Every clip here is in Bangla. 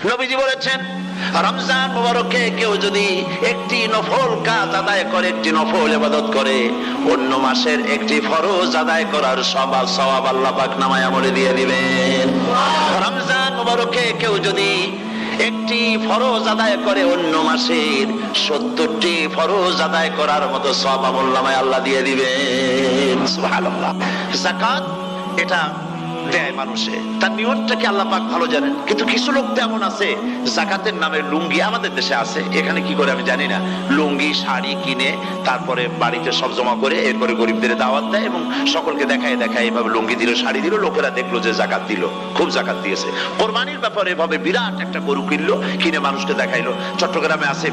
নবীজি বলেছেন, রমজান মুবারকে কেউ যদি একটি নফল কাজ আদায় করে, একটি নফল ইবাদত করে, অন্য মাসের একটি ফরজ আদায় করার সওয়াব আল্লাহ পাক নামায়ে আমলে দিয়ে দিবেন। রমজান মুবারকে কেউ যদি একটি ফরজ আদায় করে, অন্য মাসের 70টি ফরজ আদায় করার মতো সওয়াব আমলনামায় আল্লাহ দিয়ে দিবেন। সুবহানাল্লাহ। যাকাত এটা দেয় মানুষে, তার নিয়তটাকে আল্লাহ পাক ভালো জানেন। কিন্তু কিছু লোক তেমন আছে, যাকাতের নামে লুঙ্গি, আমাদের দেশে আছে, এখানে কি করে আমি জানি না, লুঙ্গি শাড়ি কিনে তারপরে বাড়িতে সব জমা করে এরপরে গরিবদের দাওয়াত দেয় এবং সকলকে দেখায় এভাবে লুঙ্গি দিল, শাড়ি দিল, লোকেরা দেখলো যে যাকাত দিল, খুব যাকাত দিয়েছে। কোরবানির ব্যাপারে এভাবে বিরাট একটা গরু কিনলো, কিনে মানুষকে দেখাইলো। চট্টগ্রামে আছে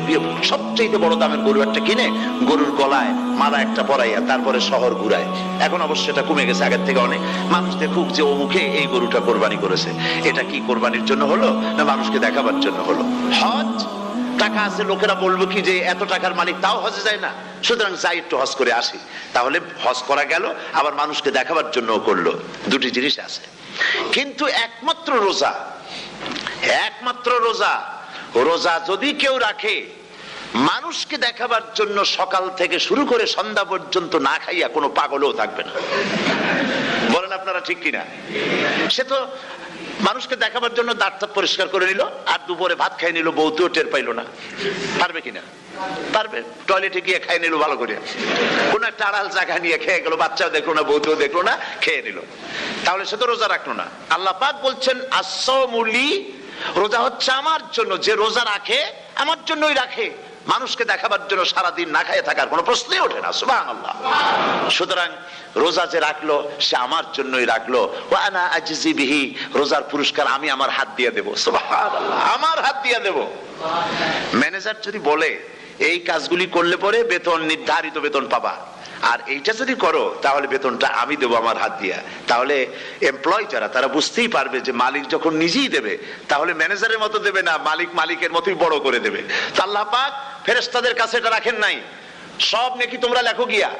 সবচেয়ে বড় দামের গরু একটা কিনে গরুর গলায় মালা একটা পরাইয়া তারপরে শহর ঘুরায়। এখন অবশ্য এটা কমে গেছে আগের থেকে অনেক। মানুষ দেখুক যে মুখে এই গরুটা কোরবানি করেছে। এটা কি কোরবানির জন্য হলো না মানুষকে দেখাবার জন্য হলো? হজ, টাকা আছে, লোকেরা বলবো কি যে এত টাকার মালিক তাও হজে যায় না, সুতরাং যাই একটু হজ করে আসি। তাহলে হজ করা গেল, আবার মানুষকে দেখাবার জন্য করলো। দুটি জিনিস আছে। কিন্তু একমাত্র রোজা যদি কেউ রাখে, মানুষকে দেখাবার জন্য সকাল থেকে শুরু করে সন্ধ্যা পর্যন্ত না খাইয়া কোনো পাগলও থাকবে না। বলেন আপনারা ঠিক কিনা? সে তো মানুষকে দেখাবার জন্য দাঁত পরিষ্কার করে নিল, আর দুপুরে ভাত খাই নিল, বউতেও টের পাইল না। পারবে কিনা? পারবে। টয়লেটে গিয়ে খাই নিল ভালো করে, কোন একটা আড়াল জায়গা নিয়ে খেয়ে গেল, বাচ্চাও দেখলো না, বউতেও দেখলো না, খেয়ে নিল। তাহলে সে তো রোজা রাখলো না। আল্লাহ পাক বলছেন, আস-সাওমু লি, রোজা হচ্ছে আমার জন্য। যে রোজা রাখে আমার জন্যই রাখে, মানুষকে দেখাবার জন্য সারাদিন না খাইয়ে থাকার কোনো প্রশ্নই ওঠে না। সুবহানাল্লাহ। সুতরাং রোজা যে রাখলো সে আমার জন্যই রাখলো। ওয়া আনা আজজি বিহি, রোজার পুরস্কার আমি আমার হাত দিয়ে দেব। সুবহানাল্লাহ, আমার হাত দিয়ে দেব। ম্যানেজার যদি বলে এই কাজগুলি করলে পরে বেতন, নির্ধারিত বেতন পাবা, আর এইটা যদি করো তাহলে বেতনটা আমি দেবো আমার হাত দিয়া, তাহলে এমপ্লয় যারা তারা বুঝতেই পারবে যে মালিক যখন নিজেই দেবে তাহলে ম্যানেজারের মতো দেবে না, মালিক মালিকের মতোই বড় করে দেবে। তো আল্লাহ পাক ফেরেশতাদের কাছে এটা রাখেন নাই, সব নেকি তোমরা লেখো গিয়া,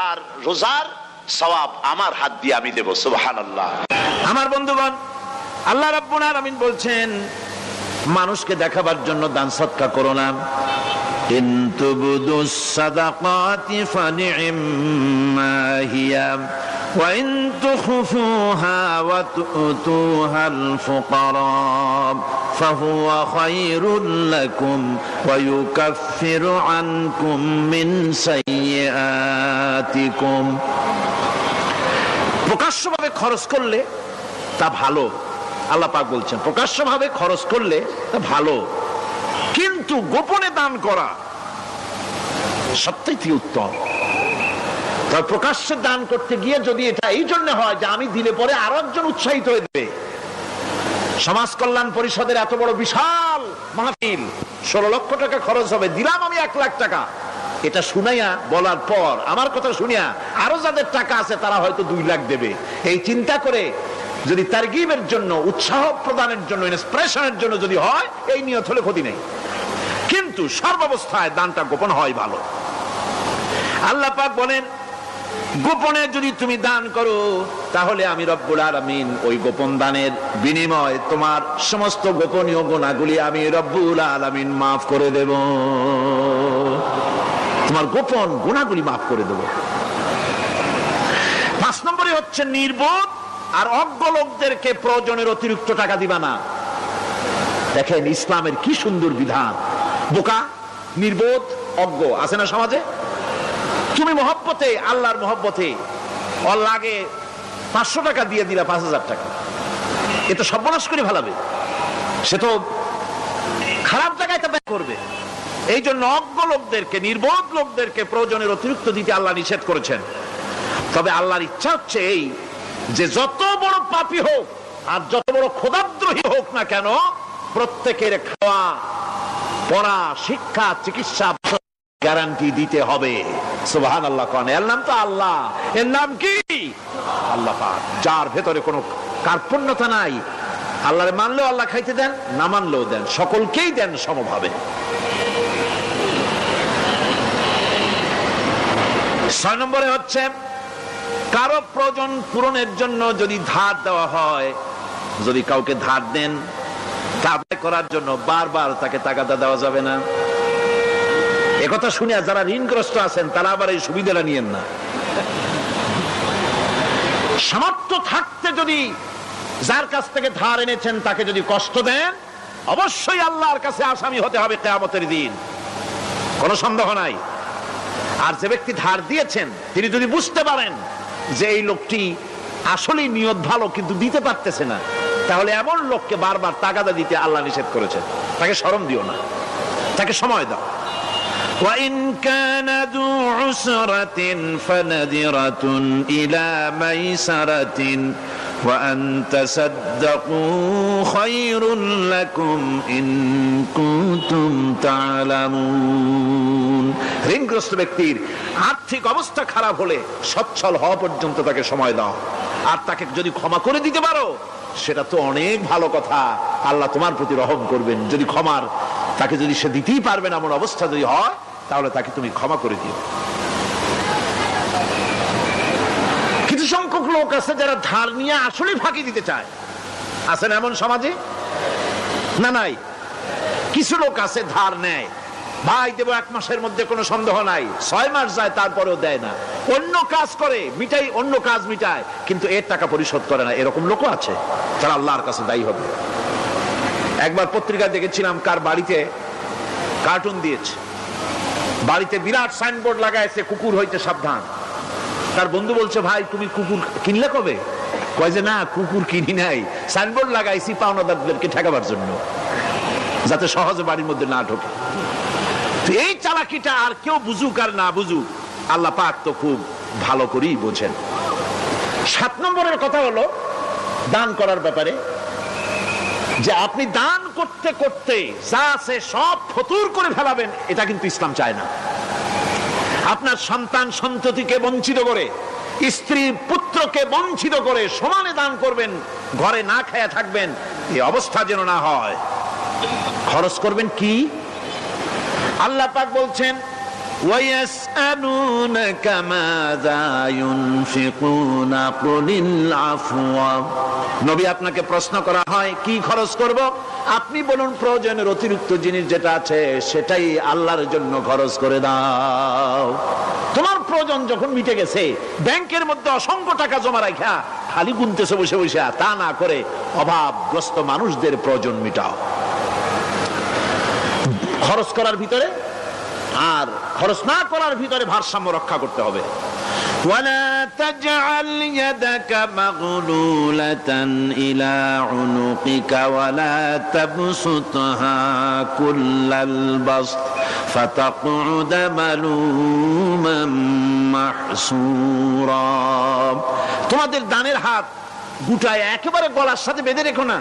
আর রোজার সওয়াব আমার হাত দিয়ে আমি দেব। সুবহানাল্লাহ। আমার বন্ধুগণ, আল্লাহ রাব্বুল আলামিন বলছেন মানুষকে দেখাবার জন্য দান সদকা করো না। ইন তুবদুস সাদাকাতি ফানি'ম্মা হিয়া ওয়া ইন তুখফুহা ওয়া তু'তুহাল ফুকারা ফাহুয়া খায়রুল লাকুম ওয়া ইউকাফফিরু আনকুম মিন সাইয়্যাতিকুম। প্রকাশ্যভাবে খরচ করলে তা ভালো, আল্লাহ পাক বলছেন প্রকাশ্যভাবে খরচ করলে তা ভালো, কিন্তু গোপনে দান করা সবথেকে উত্তম। তবে প্রকাশ্যে দান করতে গিয়ে যদি এটা এই জন্য হয় যে আমি দিলে পরে আরো একজন উৎসাহিত হয়ে যাবে, সমাজ কল্যাণ পরিষদের এত বড় বিশাল মাহফিল, 16 লক্ষ টাকা খরচ হবে, দিলাম আমি 1 লাখ টাকা, এটা শুনাইয়া বলার পর আমার কথা শুনিয়া আরো যাদের টাকা আছে তারা হয়তো 2 লাখ দেবে, এই চিন্তা করে যদি তারগিবের জন্য, উৎসাহ প্রদানের জন্য, ইন্সপিরেশনের জন্য যদি হয়, এই নিয়ত হলে ক্ষতি নেই। কিন্তু সর্বাবস্থায় দানটা গোপন হয় ভালো। আল্লাহ পাক বলেন গোপনে যদি তুমি দান করো তাহলে আমি রব্বুল আলামিন ওই গোপন দানের বিনিময় তোমার সমস্ত গোপনীয় গুনাহগুলি আমি রব্বুল আলামিন মাফ করে দেব। তোমার গোপন গুনাহগুলি মাফ করে দেব। 5 নম্বরে হচ্ছে নির্বোধ আর অজ্ঞ লোকদেরকে প্রয়োজনের অতিরিক্ত টাকা দিবা না। দেখেন ইসলামের কি সুন্দর বিধান। বোকা, নির্বোধ, অজ্ঞ আছে না সমাজে? তুমি মহব্বতে, আল্লাহর মহব্বতে ওর লাগে 500 টাকা দিয়ে দিলা 5000 টাকা, এ তো সর্বনাশ করে ফেলাবে, সে তো খারাপ জায়গায় তা ব্যয় করবে। এই জন্য অজ্ঞ লোকদেরকে, নির্বোধ লোকদেরকে প্রয়োজনের অতিরিক্ত দিতে আল্লাহ নিষেধ করেছেন। তবে আল্লাহর ইচ্ছা হচ্ছে এই যে যত বড় পাপী হোক আর যত বড় খোদাদ্রোহী হোক না কেন, প্রত্যেকের খাওয়া, পড়া, শিক্ষা, চিকিৎসা গ্যারান্টি দিতে হবে। সুবহানাল্লাহ। কোন এর নাম তো আল্লাহ, এর নাম কি? আল্লাহ পাক, যার ভেতরে কোনো কার্পণ্যতা নাই। আল্লাহরে মানলেও আল্লাহ খাইতে দেন, না মানলেও দেন, সকলকেই দেন সমভাবে। 6 নম্বরে হচ্ছে কারো প্রয়োজন পূরণের জন্য যদি ধার দেওয়া হয়, যদি কাউকে ধার দেন তা আদায় করার জন্য বারবার তাকে তাগাদা দেওয়া যাবে না। একথা শুনে যারা ঋণগ্রস্ত আছেন তারা আবার এই সুবিধাটা নিয়েন না। সামর্থ্য থাকতে যদি যার কাছ থেকে ধার এনেছেন তাকে যদি কষ্ট দেন, অবশ্যই আল্লাহর কাছে আসামি হতে হবে কিয়ামতের দিন, কোনো সন্দেহ নাই। আর যে ব্যক্তি ধার দিয়েছেন তিনি যদি বুঝতে পারেন যে এই লোকটি আসলেই নিয়ত ভালো কিন্তু দিতে পারতেছে না, তাহলে এমন লোককে বারবার তাগাদা দিতে আল্লাহ নিষেধ করেছেন। তাকে শরম দিও না, তাকে সময় দাও। وَإِنْ كَانَ ذُو عُسْرَةٍ فَنَذِرَةٌ إِلَى مَيْسَرَةٍ وَأَنْ تَصَدَّقُوا خَيْرٌ لَكُمْ إِنْ كُنْتُمْ تَعْلَمُونَ। ঋণগ্রস্ত ব্যক্তির আর্থিক অবস্থা খারাপ হলে সচ্ছল হওয়া পর্যন্ত তাকে সময় দাও, আর তাকে যদি ক্ষমা করে দিতে পারো সেটা তো অনেক ভালো কথা, আল্লাহ তোমার প্রতি রহম করবেন। যদি ক্ষমার তাকে যদি সে দিতেই পারবে না এমন অবস্থা যদি হয়, তাহলে তাকে তুমি ক্ষমা করে দিও। কিছু সংখ্যক লোক আছে যারা ধার নিয়ে আসলে ফাঁকি দিতে চায়, আছেন এমন সমাজে না? নাই। কিছু লোক আছে ধার নেয়, ভাই দেব 1 মাসের মধ্যে, কোনো সন্দেহ নাই। 6 মাস যায় তারপরেও দেয় না, অন্য কাজ করে মিটাই, অন্য কাজ মিটায়, কিন্তু এর টাকা পরিশোধ করে না। এরকম লোকও আছে, তারা আল্লাহর কাছে দায়ী হবে। একবার পত্রিকা দেখেছিলাম কার বাড়িতে কার্টুন দিয়েছে, বাড়িতে বিরাট সাইনবোর্ড লাগাইছে কুকুর হইতে সাবধান। তার বন্ধু বলছে, ভাই তুমি কুকুর কিনলে কবে? কয় যে না, কুকুর কিনি নাই, সাইনবোর্ড লাগাইছি পাওনাদারদেরকে ঠেকাবার জন্য, যাতে সহজে বাড়ির মধ্যে না ঢোকে। এই চালাকিটা আর কেউ বুঝুক আর না বুঝুক, আল্লাহ পাক তো খুব ভালো করেই বোঝেন। 7 নম্বরের কথা হলো দান করার ব্যাপারে, যে আপনি দান করতে করতে যা আছে সব ফতুর করে ফেলাবেন, এটা কিন্তু ইসলাম চায় না। আপনার সন্তান সন্ততিকে বঞ্চিত করে, স্ত্রী পুত্রকে বঞ্চিত করে সমানে দান করবেন, ঘরে না খায়া থাকবেন, এই অবস্থা যেন না হয়। খরচ করবেন কি? আল্লাহ পাক বলছেন, وَيَسْأَلُونَكَ مَاذَا يُنْفِقُونَ قُلِ الْعَفْوَ। নবী আপনাকে প্রশ্ন করা হয় কি খরচ করব, আপনি বলুন প্রয়োজনের অতিরিক্ত জিনিস যেটা আছে সেটাই আল্লাহর জন্য খরচ করে দাও। তোমার প্রয়োজন যখন মিটে গেছে, ব্যাংকের মধ্যে অসংখ্য টাকা জমা রাখা খালি গুনতেছে বসে বসে, তা না করে অভাবগ্রস্ত মানুষদের প্রয়োজন মিটাও। খরচ করার ভিতরে আর খরচ না করার ভিতরে ভারসাম্য রক্ষা করতে হবে। وَلَا تَجْعَلْ يَدَكَ مَغْلُولَةً إِلَى عُنُقِكَ وَلَا تَبْسُطْهَا كُلَّ الْبَسْطِ فَتَقْعُدَ مَلُومًا مَحْسُورًا। তোমাদের দানের হাত গুটায় একেবারে গলার সাথে বেঁধে রেখো না,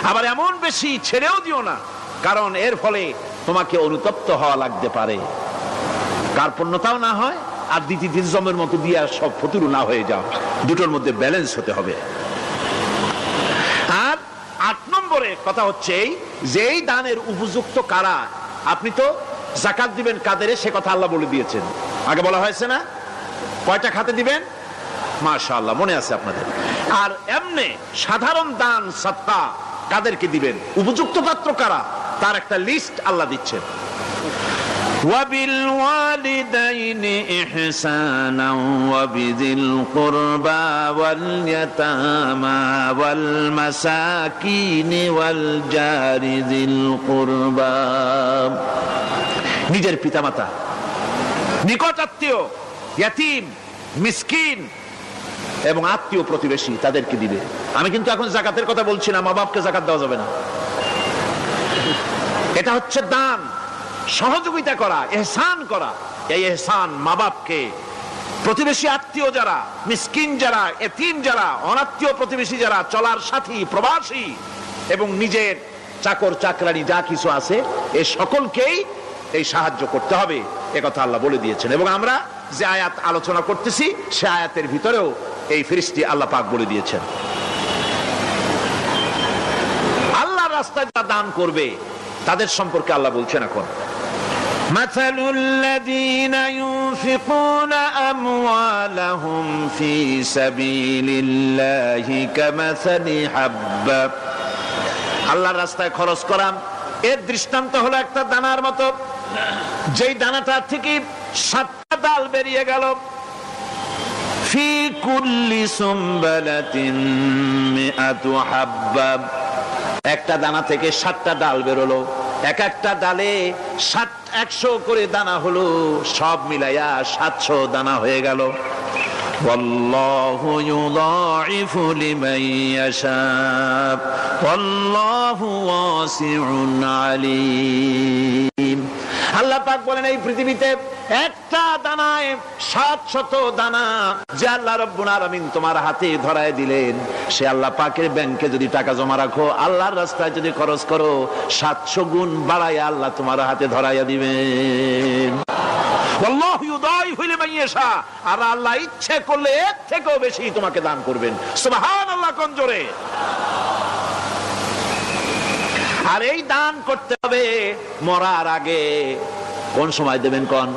আবার এমন বেশি ছেড়েও দিও না, কারণ এর ফলে তোমাকে অনুতপ্ত হওয়া লাগতে পারে, কার্পণ্যতাও না হয়, আর দ্বিতীয় জমের মতো দিয়ে সব ফতুরু না হয়ে যাও। দুটোর মধ্যে ব্যালেন্স হতে হবে। আর 8 নম্বরে কথা হচ্ছে যে এই দানের উপযুক্ত কারা। আপনি তো যাকাত দিবেন কাদের, সে কথা আল্লাহ বলে দিয়েছেন, আগে বলা হয়েছে না? কয়টা খাতে দিবেন? মাশাআল্লাহ, মনে আছে আপনাদের। আর এমনি সাধারণ দান সাদকা কাদেরকে দিবেন, উপযুক্ত পাত্র কারা, তার একটা লিস্ট আল্লাহ দিচ্ছেন। وَبِالْوَالِدَيْنِ إِحْسَانًا وَبِذِي الْقُرْبَى وَالْيَتَامَى وَالْمَسَاكِينِ وَالْجَارِ ذِي الْقُرْبَى। নিজের পিতামাতা, নিকট আত্মীয়, ইয়াতীম, মিসকিন এবং আত্মীয় প্রতিবেশী তাদেরকে দিবে। আমি কিন্তু এখন যাকাতের কথা বলছি না, মা বাপকে যাকাত দেওয়া যাবে না। এটা হচ্ছে দান, সহযোগিতা করা, ইহসান করা। এই ইহসান মা বাপকে, প্রতিবেশী আত্মীয় যারা, মিসকিন যারা, এতিম যারা, অনাত্মীয় প্রতিবেশী যারা, চলার সাথী, প্রবাসী এবং নিজের চাকর চাকরানি যা কিছু আছে, এই সকলকেই এই সাহায্য করতে হবে, একথা আল্লাহ বলে দিয়েছেন। এবং আমরা যে আয়াত আলোচনা করতেছি সে আয়াতের ভিতরেও এই ফিরিস্তি আল্লাহ পাক বলে দিয়েছেন। আল্লাহর রাস্তায় যারা দান করবে তাদের সম্পর্কে আল্লাহ বলছেন এখন, مثل الذين ينفقون أموالهم في سبيل الله كمثل حبة আল্লাহর রাস্তায় খরচ করা এর দৃষ্টান্ত হলো একটা দানার মতো, যেই দানাটা থেকে 7টা ডাল বেরিয়ে গেল। ফি কুল্লি সুমবালাতিন মিআতু হাব্বা, একটা দানা থেকে 7টা ডাল বেরোলো, এক একটা ডালে 100 করে দানা হলো, সব মিলাইয়া 700 দানা হয়ে গেল। ওয়াল্লাহু ইউদাইফু লিমান ইয়াশা ওয়াল্লাহু ওয়াসিউন আলিম। আল্লাহ পাক বলেন এই পৃথিবীতে একটা দানায় 700 দানা যে আল্লাহ রাব্বুল আলামিন তোমার হাতে ধরায় দিলেন, সে আল্লাহ পাকের ব্যাংকে যদি টাকা জমা রাখো, আল্লাহর রাস্তায় যদি খরচ করো, 700 গুণ বাড়ায় আল্লাহ তোমার হাতে ধরাইয়া দিবেন। আল্লাহু ইউদাইফু লিমান ইয়াশা, আর আল্লাহ ইচ্ছে করলে এর থেকেও বেশি তোমাকে দান করবেন। সুবহানাল্লাহ কোন জোরে। আর এই দান করতে হবে মরার আগে। কোন সময় দেবেন কোন?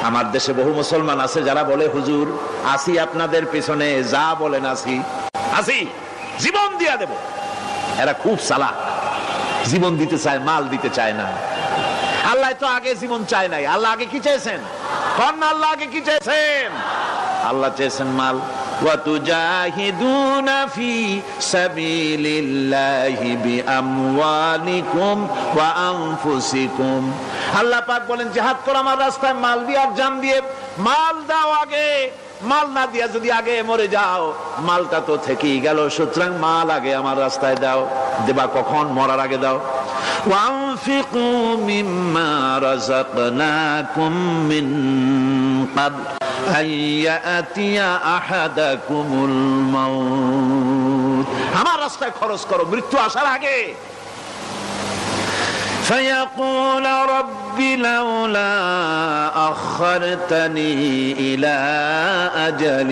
আমার দেশে বহু মুসলমান আছে যারা বলে হুজুর আসি আপনাদের পেছনে, যা বলেন আসি, জীবন দিয়া দেব। এরা খুব চালাক, জীবন দিতে চায়, মাল দিতে চায় না। আল্লাহ তো আগে জীবন চায় নাই, আল্লাহ আগে কি চেয়েছেন? কোন আল্লাহ আগে কি চেয়েছেন? আল্লাহ চেয়েছেন মাল। ওয়াতুজাহিদুনা ফি সাবিলিল্লাহি বিআমওয়ালিকুম ওয়া আনফুসিকুম। আল্লাহ পাক বলেন জিহাদ করো আমার রাস্তায় মাল দিয়ে আর জান দিয়ে। মাল দাও আগে, মাল না দিয়া যদি আগে মরে যাও, মালটা তো থেকেই গেল। সুতরাং মাল আগে আমার রাস্তায় দাও। দেবা কখন? মরার আগে দাও। ওয়ানফিকু মিম্মা রাযাকনাকুম মিন ক্বাবল আইয়াতিয়া আহাদাকুমুল মাউত। আমার রাস্তায় খরচ করো মৃত্যু আসার আগে। فيقول رب لولا أخرتني إلى أجل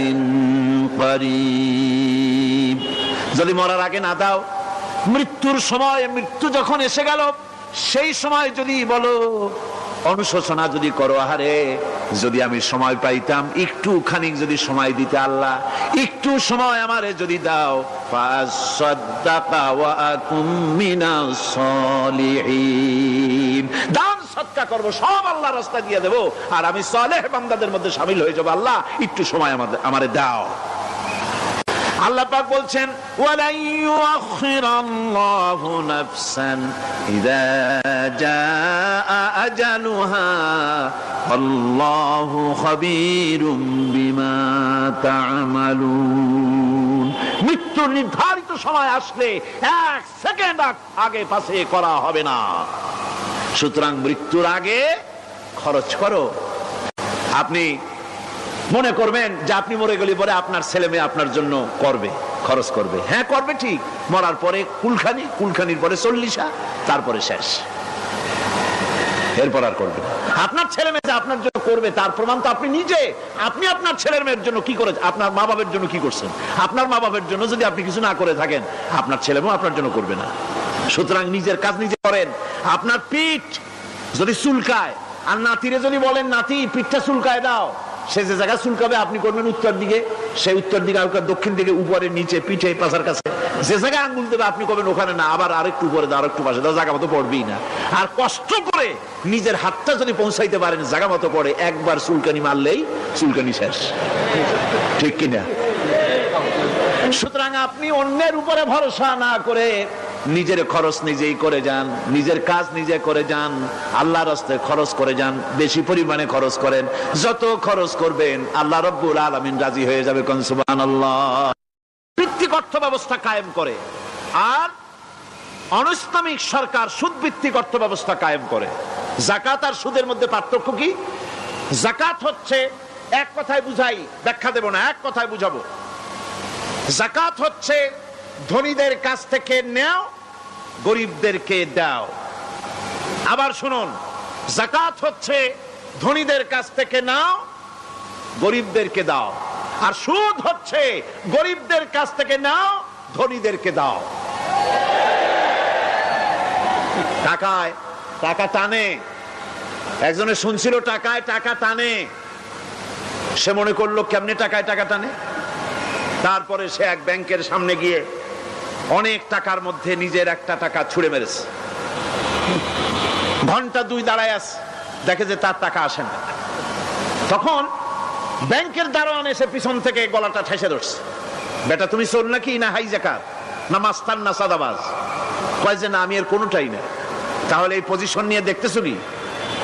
قريب। যদি মরার আগে না দাও, মৃত্যুর সময়, মৃত্যু যখন এসে গেল সেই সময় যদি বলো, অনুশোচনা যদি করো, আহারে যদি আমি সময় পাইতাম, একটু খানিক যদি সময় দিতে আল্লাহ, একটু সময় আমারে যদি দাও, ফাসাদদাকা ওয়া আকুম মিনাস সালিহিন। দান সদকা করব, সব আল্লাহর রাস্তায় দিয়ে দেব, আর আমি সালেহ বান্দাদের মধ্যে শামিল হয়ে যাব। আল্লাহ একটু সময় আমারে দাও। আল্লাহ পাক বলছেন ওয়ালা ইউআখিরাল্লাহু নাফসান ইযা জাআ আজালুহা আল্লাহু খাবীরুম বিমা তা'মালুন। মৃত্যুর নির্ধারিত সময় আসলে 1 সেকেন্ড আগে পাশে করা হবে না। সুতরাং মৃত্যুর আগে খরচ করো। আপনি মনে করবেন যে আপনি মরে গেলে পরে আপনার ছেলে মেয়ে আপনার জন্য করবে, খরচ করবে। হ্যাঁ করবে ঠিক, মরার পরে কুলখানির পরে 40, তারপরে শেষ, এরপর আর করবে। আপনার ছেলে মেয়ে আপনার জন্য করবে তার প্রমাণ তো আপনি নিজে। আপনি আপনার ছেলের মেয়ের জন্য কি করেছেন? আপনার মা বাবার জন্য কি করছেন? আপনার মা বাবার জন্য যদি আপনি কিছু না করে থাকেন, আপনার ছেলে মেয়ে আপনার জন্য করবে না। সুতরাং নিজের কাজ নিজে করেন। আপনার পিঠ যদি চুলকায়, আর নাতিরে যদি বলেন নাতি পিঠটা চুলকায় দাও, সে যে জায়গা চুলকাবে আপনি করবেন উত্তর দিকে, সেই উত্তর দিকে, দক্ষিণ দিকে, উপরে, নিচে, পিঠে, পাশার কাছে। যে জায়গায় আঙ্গুল দেবে আপনি করবেন ওখানে না, আবার আরেকটু উপরে দাও, আরেকটু পাশে দাও, জায়গা মতো পড়বেই না। আর কষ্ট করে নিজের হাতটা যদি পৌঁছাইতে পারেন জায়গা মতো পড়ে, একবার চুলকানি মারলেই চুলকানি শেষ, ঠিক কিনা? সুতরাং আপনি অন্যের উপরে ভরসা না করে নিজের খরচ নিজেই করে যান, নিজের কাজ নিজে করে যান, আল্লাহর রাস্তায় খরচ করে যান, বেশি পরিমাণে খরচ করেন। যত খরচ করবেন আল্লাহ রাব্বুল আলামিন রাজি হয়ে যাবে। কোন সুবহানাল্লাহ। ভিত্তিক অর্থ ব্যবস্থা কায়েম করে, আর অনিসলামিক সরকার সুদ ভিত্তিক অর্থ ব্যবস্থা কায়েম করে। যাকাত আর সুদের মধ্যে পার্থক্য কি? যাকাত হচ্ছে, এক কথায় বুঝাই, ব্যাখ্যা দেব না, এক কথায় বুঝাবো। যাকাত হচ্ছে ধনীদের কাছ থেকে নেও, গরিবদেরকে দাও। আবার শুনুন, যাকাত হচ্ছে ধনীদের কাছ থেকে নাও, গরিবদেরকে দাও। আর সুদ হচ্ছে গরিবদের কাছ থেকে নাও, ধনীদেরকে দাও। টাকায় টাকা টানে, একজনে শুনছিল টাকায় টাকা টানে, সে মনে করলো কেমনে টাকায় টাকা টানে। তারপরে সে এক ব্যাংকের সামনে গিয়ে অনেক টাকার মধ্যে নিজের একটা টাকা ছুড়ে মেরেছে। ঘন্টা 2 দাঁড়ায় আছে, দেখে যে তার টাকা আসে না। তখন ব্যাংকের দারোয়ান এসে পিছন থেকে গলাটা ঠেসে ধরছে, বেটা তুমি চোর নাকি, না হাইজাকার, না মাস্তান, না সাদাবাজ? কয় যে না, আমি এর কোনোটাই না। তাহলে এই পজিশন নিয়ে দেখতেছো কি?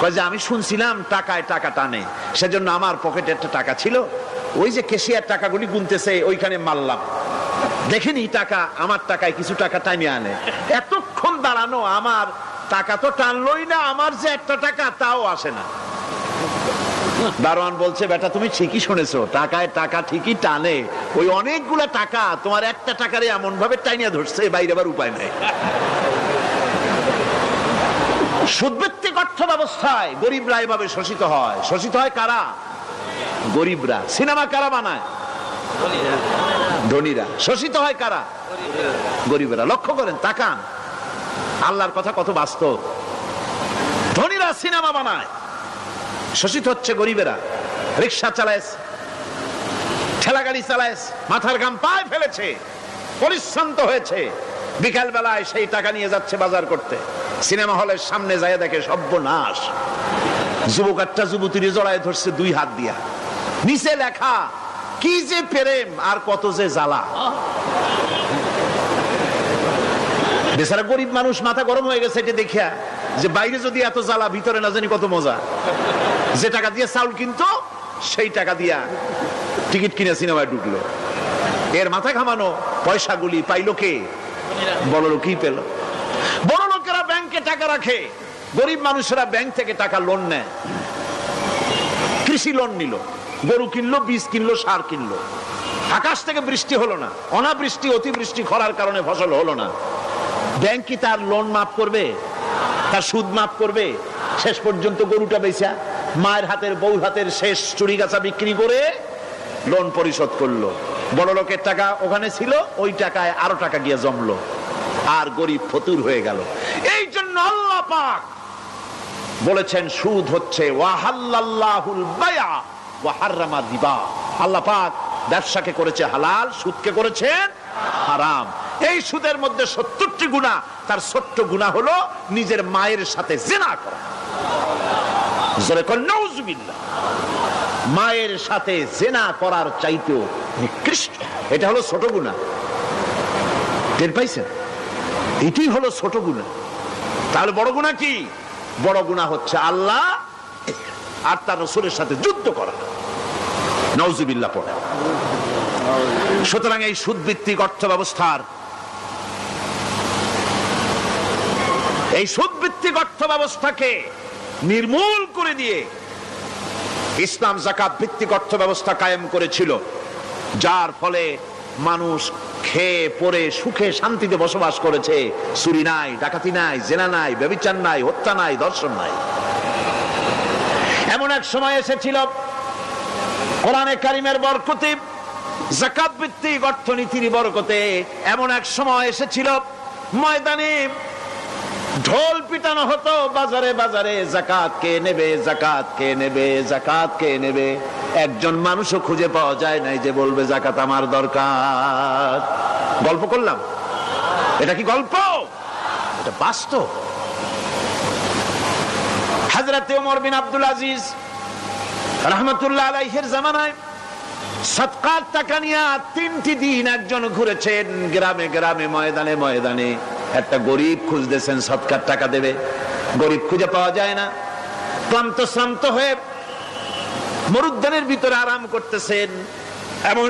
কয় যে আমি শুনছিলাম টাকায় টাকা টানে, সেজন্য আমার পকেটে একটা টাকা ছিল, ওই যে ক্যাশিয়ার টাকাগুলি গুনতেছে ওইখানে মারলাম, দেখিনি টাকা, আমার টাকায় কিছু টাকা টাইনে আনে। এতক্ষণ দাঁড়ানো, আমার টাকা তো টানলই না, আমার যে একটা টাকা তাও আসে না। দারোয়ান বলছে, বেটা তুমি ঠিকই শুনেছো, টাকায় টাকা ঠিকই টানে, ওই অনেকগুলা টাকা তোমার একটা টাকারে এমন ভাবে টাইনিয়া ধরছে, বাইরে আবার উপায় নাই। সুদভিত্তিক অর্থ ব্যবস্থায় গরিবরা এভাবে শোষিত হয়। শোষিত হয় কারা? গরিবরা। সিনেমা কারা বানায়? ধনীরা। শোষিত হয় কারা? গরিবরা। লক্ষ্য করেন, তাকান, আল্লাহর কথা কত বাস্তব। ধনীরা সিনেমা বানায়, শোষিত হচ্ছে গরিবেরা। রিক্সা চালাইছে, ঠেলা গাড়ি চালাইছে, মাথার ঘাম পায়ে ফেলেছে, পরিশ্রান্ত হয়েছে, বিকাল বেলায় সেই টাকা নিয়ে যাচ্ছে বাজার করতে। সিনেমা হলের সামনে যায় দেখে সর্বনাশ, যুবক একটা যুবতীর জড়ায় ধরছে 2 হাত দিয়া, নিচে লেখা কি যে প্রেম আর কত যে জ্বালা। বেচারা গরিব মানুষ মাথা গরম হয়ে গেছে এটা দেখিয়া, যে বাইরে যদি এত জ্বালা, ভিতরে না জানি কত মজা। যে টাকা দিয়ে চাউল কিনতো, সেই টাকা দিয়া টিকিট কিনে সিনেমায় ঢুকলো। এর মাথা ঘামানো পয়সাগুলি পাইলো কে? বড় লোকই পেল। বড় লোকেরা ব্যাংকে টাকা রাখে, গরিব মানুষেরা ব্যাংক থেকে টাকা লোন নেয়। কৃষি লোন নিল, গরু কিনলো, বীজ কিনলো, সার কিনলো। আকাশ থেকে বৃষ্টি হলো না, অনাবৃষ্টি, অতিবৃষ্টি, খরার কারণে ফসল হলো না। ব্যাংক কি তার লোন মাফ করবে? তার সুদ মাফ করবে? শেষ পর্যন্ত গরুটা বেচা, মায়ের হাতের, বউর হাতের শেষ চুরি গাছা বিক্রি করে লোন পরিশোধ করলো। বড় লোকের টাকা ওখানে ছিল, ওই টাকায় আরো টাকা গিয়ে জমলো, আর গরিব ফতুর হয়ে গেল। এই জন্য আল্লাহ পাক বলেছেন, সুদ হচ্ছে ওয়াহাল্লাল্লাহুল বায়া ওয়া হাররামা রিবা। আল্লাহ পাক ব্যবসাকে করেছে হালাল, সুদকে করেছেন হারাম। এই সুদের মধ্যে 70টি গুনাহ, তার ছোট্ট গুনাহ হলো নিজের মায়ের সাথে জিনা করা। জোরে কোন নাউজুবিল্লাহ। মায়ের সাথে জিনা করার চাইতেও নিকৃষ্ট, এটা হলো ছোট গুনাহ। টের পাইছেন? এটাই হলো ছোট গুনাহ। তাহলে বড় গুনাহ কি? বড় গুনাহ হচ্ছে আল্লাহ আর তার রাসূলের সাথে যুদ্ধ করা। নাউজুবিল্লাহ পড়ে। সুতরাং এই সুদভিত্তিক অর্থ ব্যবস্থার, এই সুদভিত্তিক অর্থ ব্যবস্থাকে নির্মূল করে দিয়ে ইসলাম যাকাত ভিত্তিক অর্থ ব্যবস্থা কায়েম করেছিল, যার ফলে মানুষ খেয়ে পরে সুখে শান্তিতে বসবাস করেছে। চুরি নাই, ডাকাতি নাই, জেনা নাই, ব্যভিচার নাই, হত্যা নাই, ধর্ষণ নাই। এমন এক সময় এসেছিল কোরআনে কারিমের বরকতে, যাকাত ভিত্তিক অর্থনীতির বরকতে, এমন এক সময় এসেছিল ময়দানে ঢোল পিটানো হতো বাজারে বাজারে, যাকাত কে নেবে, যাকাত কে নেবে, যাকাত কে নেবে। একজন মানুষও খুঁজে পাওয়া যায় নাই যে বলবে যাকাত আমার দরকার। গল্প করলাম? এটা কি গল্প? এটা বাস্তব। হযরত ওমর বিন আব্দুল আজিজ রাহমাতুল্লাহ আলাইহির জামানায় সদকার টাকা নিয়ে 3টি দিন একজন ঘুরেছেন গ্রামে গ্রামে, ময়দানে ময়দানে। একটা গরিব খুঁজতেছেন সদকার টাকা দেবে, গরিব খুঁজে পাওয়া যায় না। ক্লান্ত শ্রান্ত হয়ে মরুদ্যানের ভিতরে আরাম করতেছেন, এমন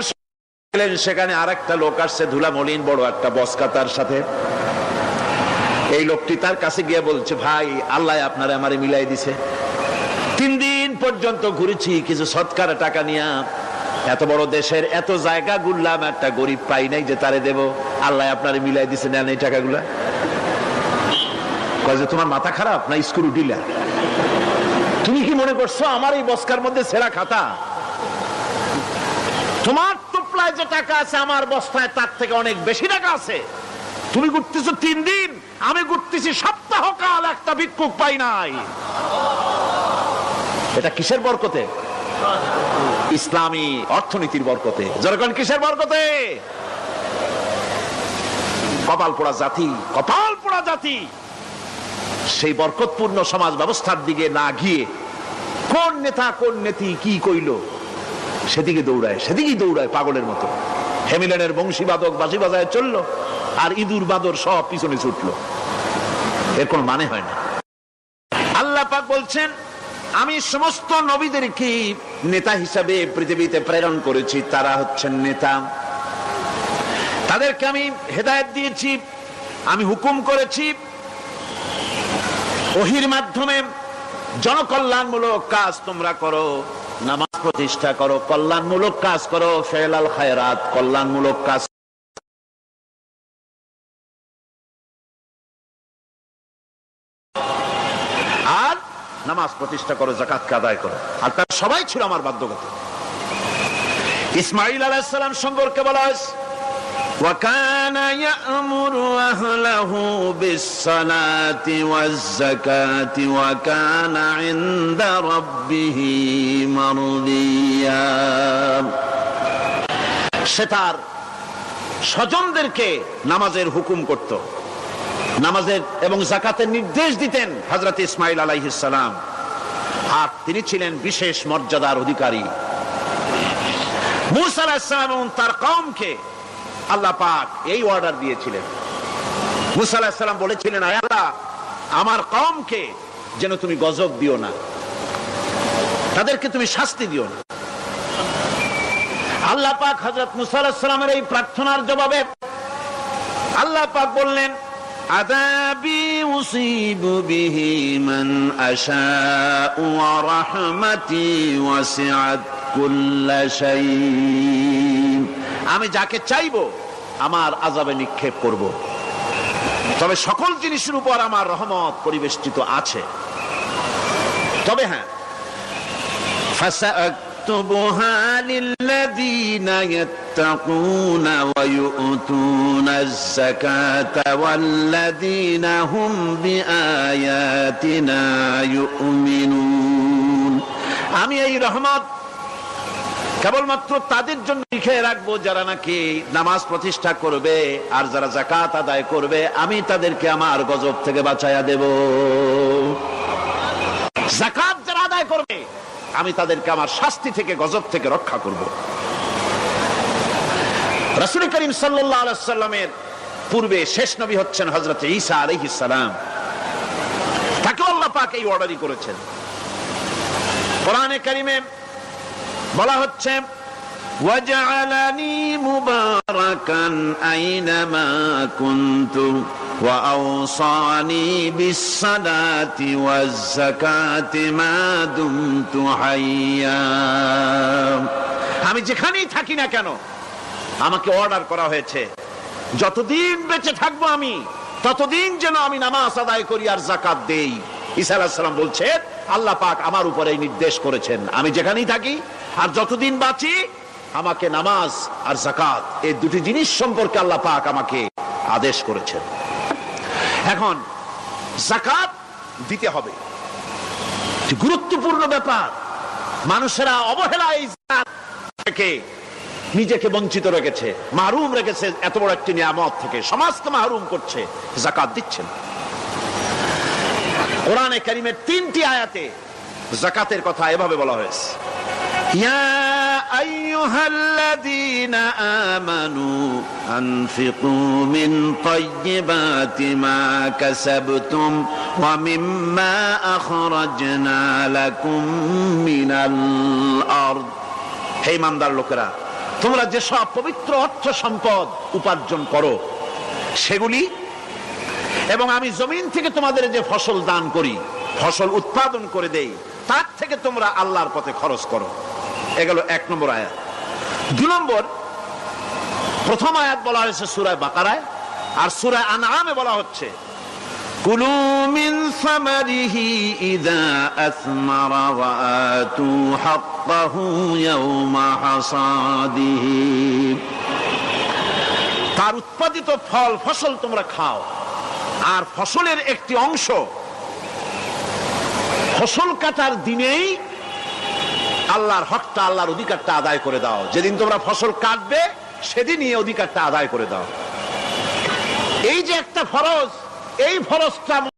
সেখানে আরেকটা লোক আসছে, ধুলা মলিন, বড় একটা বস্কা তার সাথে। এই লোকটি তার কাছে গিয়ে বলছে, ভাই আল্লাহ আপনারে আমারে মিলাই দিছে, 3 দিন পর্যন্ত ঘুরেছি কিছু সদকার টাকা নিয়ে, এত বড় দেশের এত জায়গা ঘুরলাম, একটা গরিব পাই নাই যে তারে দেব, আল্লাহ আপনারে মিলাই দিছে, নেন এই টাকাগুলা। কয় যে তোমার মাথা খারাপ না স্ক্রু ঢিলা? তুমি কি মনে করছো আমার এই বস্কার মধ্যে ছেঁড়া খাতা? তোমার টুপলায় যে টাকা আছে আমার বস্তায় তার থেকে অনেক বেশি টাকা আছে। তুমি ঘুরতেছো 3 দিন, আমি ঘুরতেছি সপ্তাহকাল, একটা ভিক্ষুক পাই নাই। এটা কিসের বরকতে? ইসলামী অর্থনীতির বরকতে। যখন কিসের বরকতে? কপাল পোড়া জাতি, কপাল পোড়া জাতি। সেই বরকতপূর্ণ সমাজ ব্যবস্থার দিকে না গিয়ে কোন নেতা কোন নেত্রী কি কইল সেদিকেই দৌড়ায় পাগলের মতো। হেমিলেনের বংশীবাদক বাঁশি বাজায় চললো, আর ইঁদুর বাদর সব পিছনে ছুটলো। এর কোন মানে হয় না। আল্লাহ পাক বলছেন, আমি সমস্ত নবীদেরকে নেতা হিসাবে পৃথিবীতে প্রেরণ করেছি। তারা হচ্ছেন নেতা, তাদেরকে আমি হেদায়েত দিয়েছি, আমি হুকুম করেছি ওহীর মাধ্যমে জনকল্যাণমূলক কাজ তোমরা করো, নামাজ প্রতিষ্ঠা করো, কল্যাণমূলক কাজ করো, ফেলাল খায়রাত, কল্যাণমূলক কাজ, আর নামাজ প্রতিষ্ঠা করো, যাকাতকে আদায় করো। আর তার সবাই ছিল আমার বাধ্যগত। ইসমাঈল আলাইহিস সালাম সম্পর্কে বলা হয়েছে, وَكَانَ يَأْمُرُ أَهْلَهُ بِالصَّلَاةِ وَالزَّكَاةِ وَكَانَ عِندَ رَبِّهِ مَرْضِيًّا। সে তার স্বজনদেরকে নামাজের হুকুম করত, নামাজের এবং যাকাতের নির্দেশ দিতেন হযরত ইসমাঈল আলাইহিস সালাম। আর তিনি ছিলেন বিশেষ মর্যাদার অধিকারী। মূসা আলাইহিস সালাম এবং তার কওমকে আল্লাহ পাক এই অর্ডার দিয়েছিলেন। মূসা আলাইহিস সালাম বলেছিলেন, আয় আল্লাহ, আমার কওমকে যেন তুমি গজব দিও না, তাদেরকে তুমি শাস্তি দিও না। আল্লাহ পাক হযরত মূসা আলাইহিস সালামের এই প্রার্থনার জবাবে আল্লাহ পাক বললেন, আযাবি উসিবু বিহি মান আশাউ ওয়া রাহমাতি ওয়াসিআত কুল্লা শাই। আমি যাকে চাইবো আমার আযাবে নিক্ষেপ করব, তবে সকল জিনিসের উপর আমার রহমত পরিবেষ্টিত আছে। তবে হ্যাঁ, ফাসাকতুবুহা লিল্লাযীনা ইয়াত্তাকুনা ওয়া ইউতুনাজ যাকাতা ওয়াল্লাযীনা হুম বিআয়াতিনা ইউমিনুন। আমি এই রহমত কেবলমাত্র তাদের জন্য লিখে রাখবো যারা নাকি নামাজ প্রতিষ্ঠা করবে আর যারা যাকাত আদায় করবে, আমি তাদেরকে আমার গজব থেকে বাঁচাইয়া দেব। যাকাত যারা আদায় করবে আমি তাদেরকে আমার শাস্তি থেকে, গজব থেকে রক্ষা করব। রাসূল করিম সাল্লাল্লাহু আলাইহি ওয়াসাল্লামের পূর্বে শেষ নবী হচ্ছেন হযরত ঈসা আলাইহিস সালাম। তাকে আল্লাহ পাক এই অর্ডারই করেছেন। কোরআনে কারীমে বলা হচ্ছে, ওয়াজআলানি মুবারাকান আইনামা কুনতু ওয়া আওসানি বিস-সালাতি ওয়াজ-যাকাতি মা দুমতু হাইয়া। আমি যেখানেই থাকি না কেন আমাকে অর্ডার করা হয়েছে যতদিন বেঁচে থাকবো আমি ততদিন যেন আমি নামাজ আদায় করি আর যাকাত দেই। ঈসা আলাইহিস সালাম বলছেন, আল্লাহ পাক আমার উপরে এই নির্দেশ করেছেন, আমি যেখানেই থাকি আর যতদিন বাঁচি আমাকে নামাজ আর যাকাত এই দুটি জিনিস সম্পর্কে আল্লাহ পাক আমাকে আদেশ করেছেন। এখন যাকাত দিতে হবে, গুরুত্বপূর্ণ ব্যাপার। মানুষেরা অবহেলায় যাকাত থেকে নিজেকে বঞ্চিত রেখেছে, মাহরুম রেখেছে এত বড় একটি নিয়ামত থেকে, সমাজকে মাহরুম করছে, যাকাত দিচ্ছেন। কোরআনে কারীমের 3টি আয়াতে যাকাতের কথা এভাবে বলা হয়েছে, ইয়া আইয়ুহাল্লাযীনা আমানু আনফিকু মিন তাইয়্যিবাতি মা কাসাবতুম ওয়া মিম্মা আখরাজনা লাকুম মিনাল আরদ। হে ইমানদার লোকেরা, তোমরা যে সব পবিত্র অর্থ সম্পদ উপার্জন করো সেগুলি, এবং আমি জমিন থেকে তোমাদের যে ফসল দান করি, ফসল উৎপাদন করে দেই, তার থেকে তোমরা আল্লাহর পথে খরচ করো। এগুলো 1 নম্বর আয়াত। 2 নম্বর, প্রথম আয়াত বলা হয়েছে সূরা বাকারায়, আর সূরা আনআমে বলা হচ্ছে, কুলু মিন সামারিহি ইযা আসমারা ওয়া আতু হাক্কাহু ইয়াওমা হাসাদিহি। তার উৎপাদিত ফল ফসল তোমরা খাও, আর ফসলের একটি অংশ ফসল কাটার দিনেই আল্লাহর হকটা, আল্লাহর অধিকারটা আদায় করে দাও। যেদিন তোমরা ফসল কাটবে সেদিনই এই অধিকারটা আদায় করে দাও। এই যে একটা ফরজ, এই ফরজটা